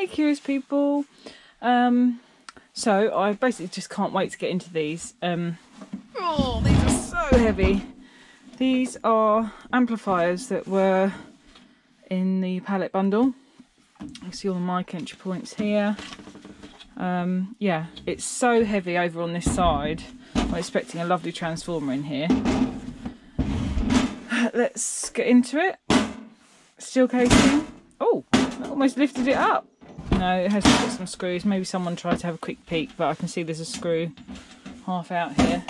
Hey curious people. So I basically just can't wait to get into these. Oh, these are so heavy. These are amplifiers that were in the pallet bundle. You see all the mic entry points here. Yeah, it's so heavy over on this side. I'm expecting a lovely transformer in here. Let's get into it. Steel casing. Oh, I almost lifted it up. No, it has got some screws. Maybe someone tried to have a quick peek, but I can see there's a screw half out here.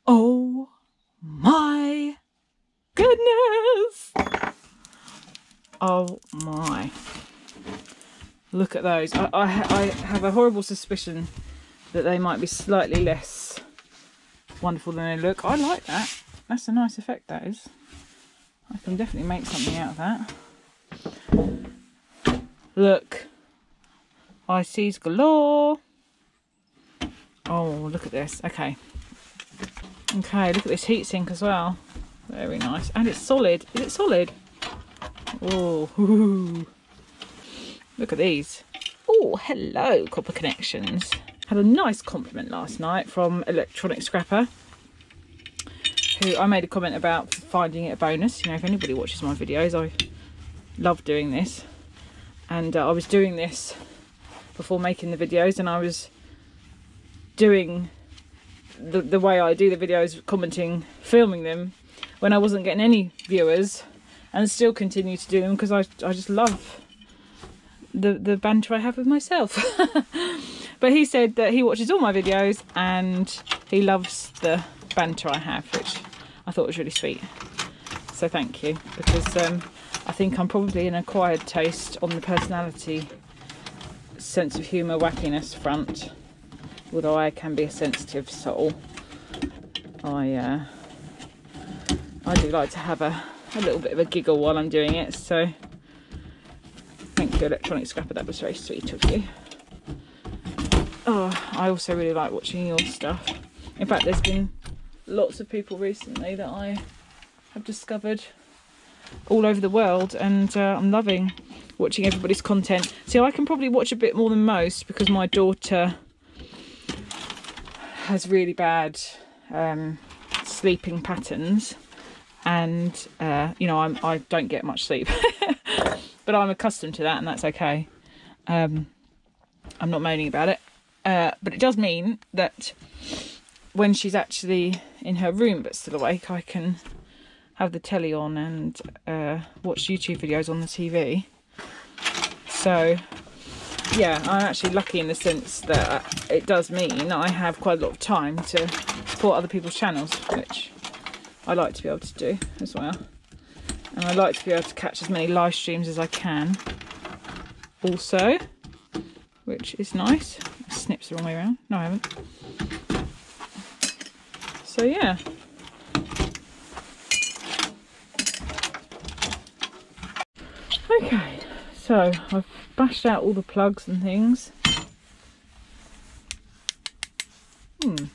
Oh my goodness! Oh my. Look at those. I have a horrible suspicion that they might be slightly less wonderful than they look. I like that. That's a nice effect, that is. I can definitely make something out of that. Look. ICs galore. Oh, look at this. Okay. Okay, look at this heatsink as well. Very nice. And it's solid. Is it solid? Oh, look at these. Oh, hello, copper connections. Had a nice compliment last night from Electronic Scrapper, who I made a comment about finding it a bonus. You know, if anybody watches my videos, I love doing this. And I was doing this before making the videos, and I was doing the way I do the videos, commenting, filming them, when I wasn't getting any viewers, and still continue to do them because I just love the banter I have with myself. But he said that he watches all my videos and he loves the banter I have, which I thought was really sweet. So thank you, because I think I'm probably an acquired taste on the personality, sense of humour, wackiness front. Although I can be a sensitive soul, I do like to have a little bit of a giggle while I'm doing it. So thank you, Electronic Scrapper, that was very sweet of you. Oh, I also really like watching your stuff. In fact, there's been lots of people recently that I have discovered all over the world, and I'm loving watching everybody's content. See, I can probably watch a bit more than most because my daughter has really bad sleeping patterns, and you know, I don't get much sleep. But I'm accustomed to that, and that's okay. I'm not moaning about it. But it does mean that when she's actually in her room but still awake, I can have the telly on and watch YouTube videos on the TV. So yeah, I'm actually lucky in the sense that it does mean I have quite a lot of time to support other people's channels, which I like to be able to do as well. And I like to be able to catch as many live streams as I can also, which is nice. Snips the wrong way around. No, I haven't. So yeah. Okay, so I've bashed out all the plugs and things.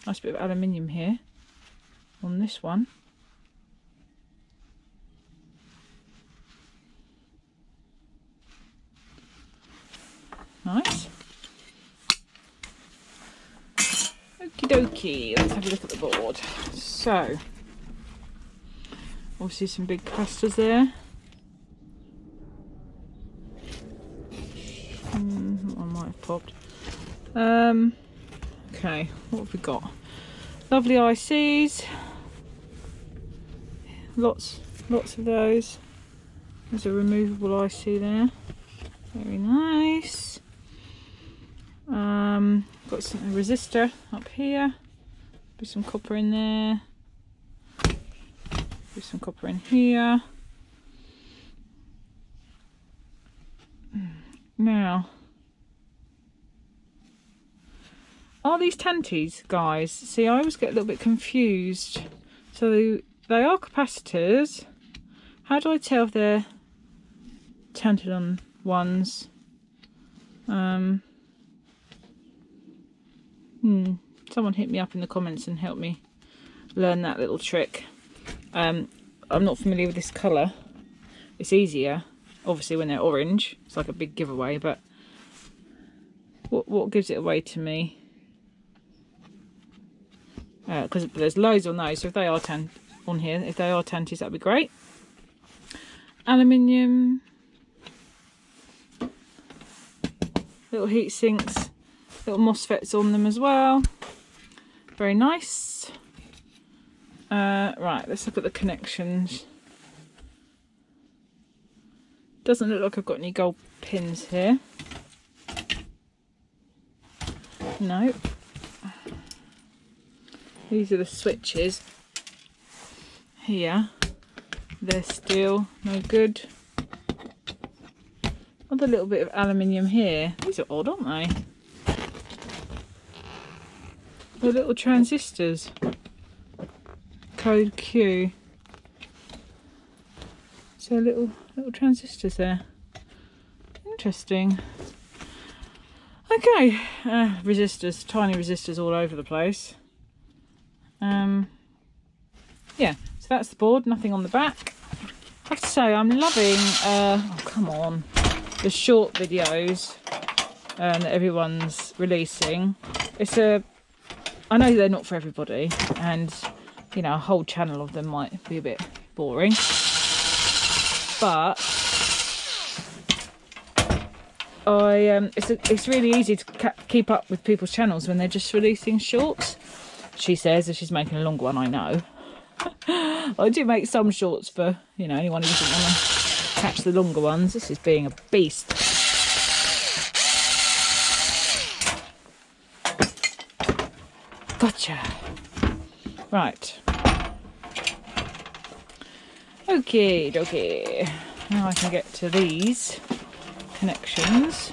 Nice bit of aluminium here on this one. Nice. Okie dokie, let's have a look at the board. So, obviously some big capacitors there. I might have popped. Okay, what have we got? Lovely ICs. Lots of those. There's a removable IC there. Very nice. Got some resistor up here. Put some copper in there. Put some copper in here. Now, are these tanties, guys? See, I always get a little bit confused. So they are capacitors. How do I tell if they're tantalum ones? Someone hit me up in the comments and help me learn that little trick. I'm not familiar with this colour. It's easier Obviously when they're orange, it's like a big giveaway, but what gives it away to me? Because there's loads on those, so if they are on here, if they are tanties, that'd be great. Aluminium, little heat sinks, little MOSFETs on them as well. Very nice. Right, let's look at the connections. Doesn't look like I've got any gold pins here. No. These are the switches here. They're still no good. Another little bit of aluminium here. These are odd, aren't they? They're little transistors. Code Q. So little transistors there. Interesting. Okay, resistors, tiny resistors all over the place. Yeah, so that's the board, nothing on the back. I have to say, I'm loving, oh come on, the short videos that everyone's releasing. I know they're not for everybody, and you know, a whole channel of them might be a bit boring, but it's really easy to keep up with people's channels when they're just releasing shorts. She says, if she's making a longer one, I know. I do make some shorts for, you know, anyone who doesn't want to catch the longer ones. This is being a beast. Gotcha. Right. Okay, dokie. Now I can get to these connections.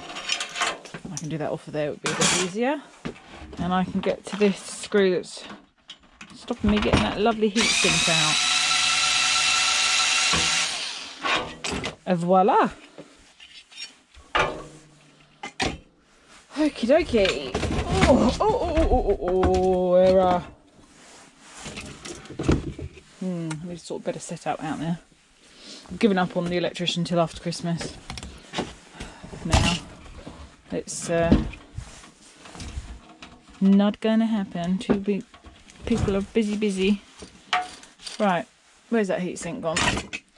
I can do that off of there, it would be a bit easier. And I can get to this screw that's stopping me getting that lovely heat sink out. And voila! Okie dokie. Oh, error. I need to sort of better set out there. I've given up on the electrician till after Christmas. Now it's not gonna happen. People are busy. Right, where's that heatsink gone?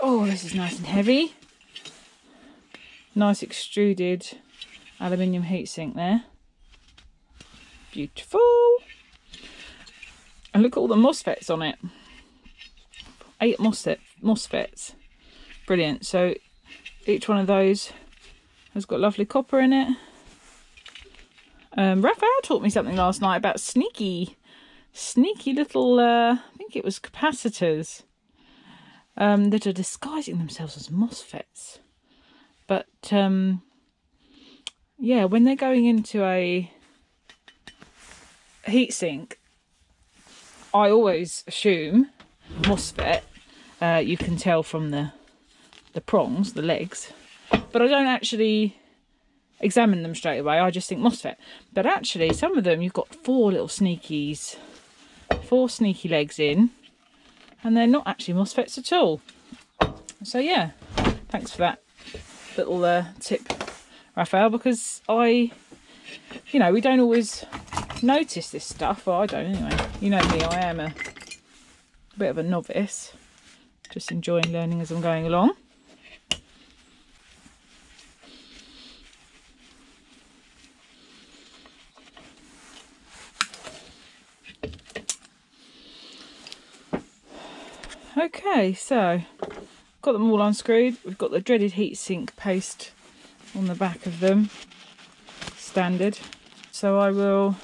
Oh, this is nice and heavy. Nice extruded aluminium heatsink there. Beautiful. And look at all the MOSFETs on it. 8 MOSFETs. Brilliant. So each one of those has got lovely copper in it. Raphael taught me something last night about sneaky little, I think it was capacitors that are disguising themselves as MOSFETs. But yeah, when they're going into a heatsink, I always assume MOSFET. You can tell from the prongs, the legs, but I don't actually examine them straight away. I just think MOSFET. But actually, some of them, you've got 4 little sneakies, 4 sneaky legs in, and they're not actually MOSFETs at all. So yeah, thanks for that little tip, Raphael, because you know, we don't always notice this stuff. Well, I don't anyway. You know me, I am a bit of a novice, just enjoying learning as I'm going along. Okay, so got them all unscrewed. We've got the dreaded heatsink paste on the back of them, standard. So I will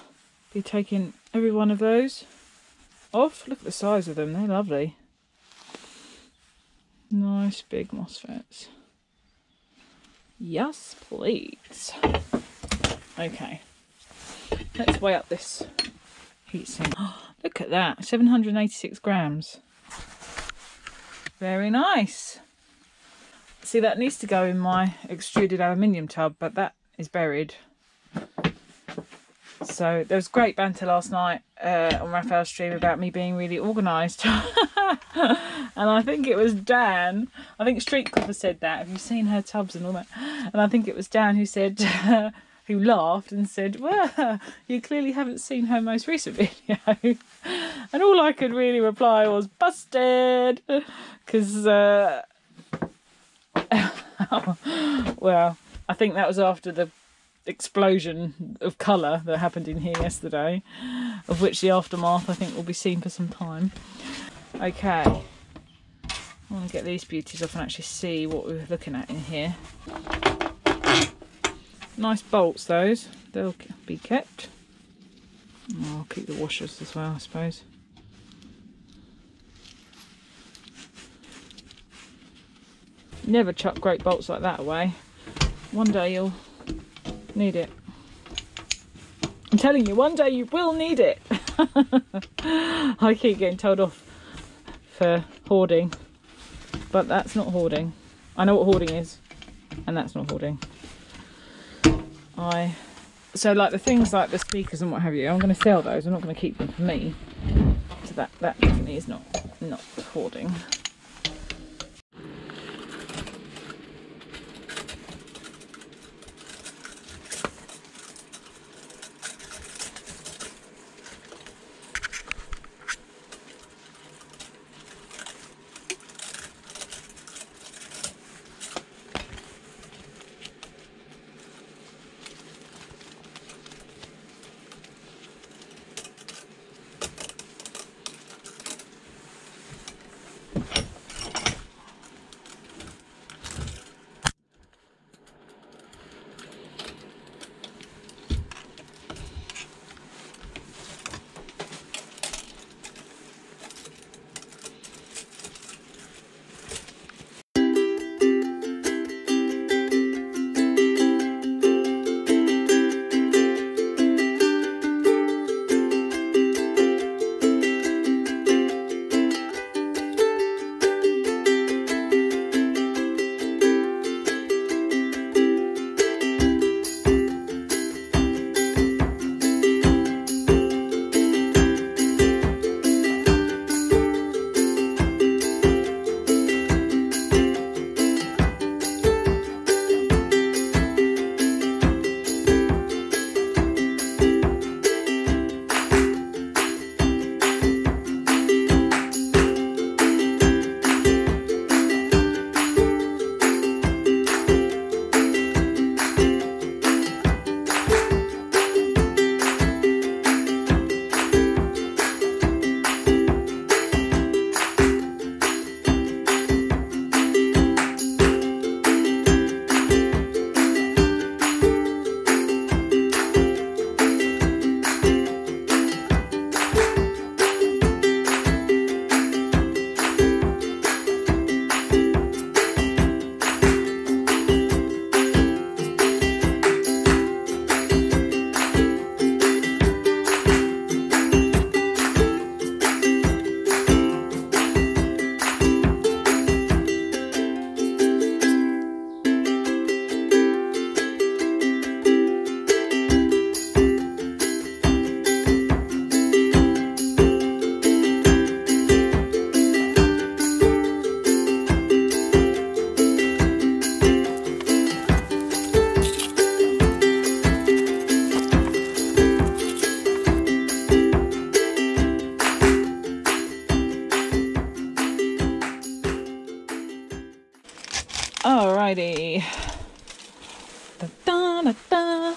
be taking every one of those off. Look at the size of them, they're lovely. Nice big MOSFETs. Yes, please. Okay, let's weigh up this heatsink. Oh, look at that, 786 grams. Very nice. See, that needs to go in my extruded aluminium tub, but that is buried. So there was great banter last night on Raphael's stream about me being really organised. And I think it was Dan, I think Street Copper said that. Have you seen her tubs and all that? And I think it was Dan who said, who laughed and said, well, you clearly haven't seen her most recent video. And all I could really reply was, busted! Because, well, I think that was after the explosion of colour that happened in here yesterday, of which the aftermath I think will be seen for some time. Okay, I want to get these beauties off and actually see what we're looking at in here. Nice bolts those, they'll be kept. Oh, I'll keep the washers as well, I suppose. Never chuck great bolts like that away. One day you'll need it. I'm telling you, one day you will need it. I keep getting told off for hoarding, but that's not hoarding. I know what hoarding is, and that's not hoarding. So like the things like the speakers and what have you, I'm going to sell those. I'm not going to keep them for me. So that definitely is not hoarding. Alrighty. Da, da, da, da.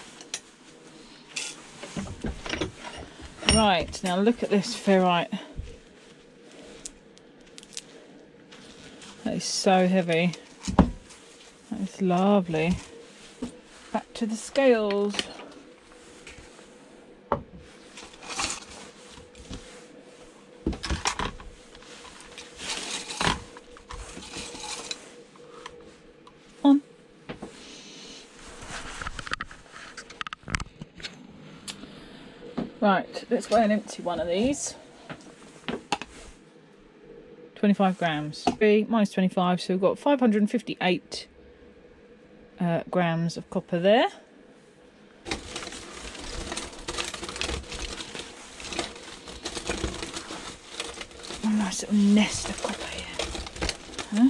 Right, now look at this ferrite. That is so heavy. That is lovely. Back to the scales. On. Right, let's weigh an empty one of these. 25 grams. 3 minus 25, so we've got 558 grams of copper there. nice little nest of copper here. Huh?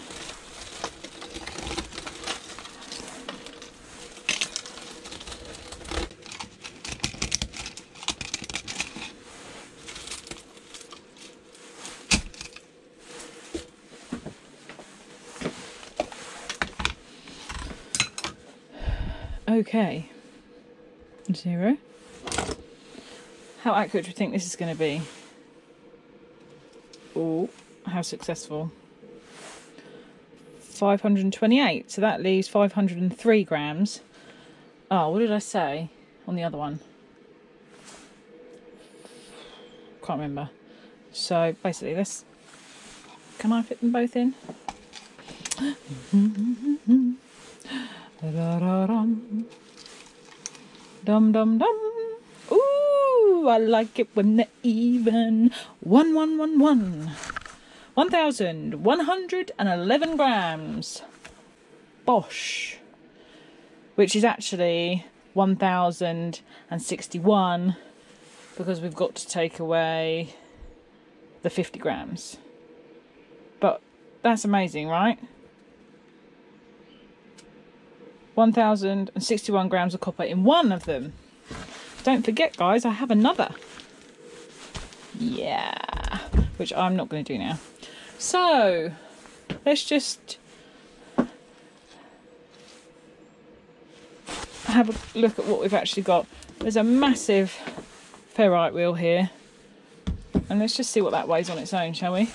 Okay, 0. How accurate do you think this is going to be? Oh, how successful. 528, so that leaves 503 grams. Oh, what did I say on the other one? Can't remember. So basically this, can I fit them both in? Dum dum dum. Ooh, I like it when they're even. 1,111 grams. Bosh. Which is actually 1,061 because we've got to take away the 50 grams. But that's amazing, right? 1,061 grams of copper in one of them. Don't forget, guys, I have another. Yeah, which I'm not going to do now. So let's just have a look at what we've actually got. There's a massive ferrite wheel here, and let's just see what that weighs on its own, shall we?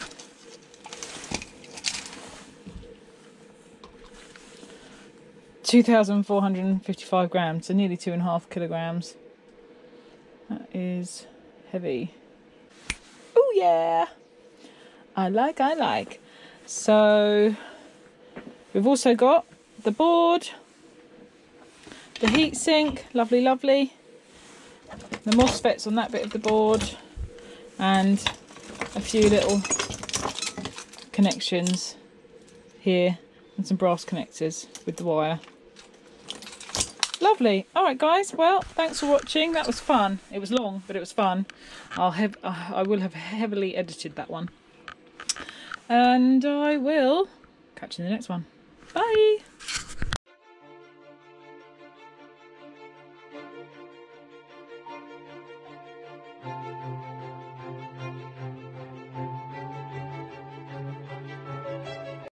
2,455 grams, so nearly 2.5 kilograms. That is heavy. Oh yeah, I like. So we've also got the board, the heatsink, lovely. The MOSFETs on that bit of the board, and a few little connections here, and some brass connectors with the wire. Lovely. All right, guys. Well, thanks for watching. That was fun. It was long, but it was fun. I will have heavily edited that one, and I will catch you in the next one. Bye.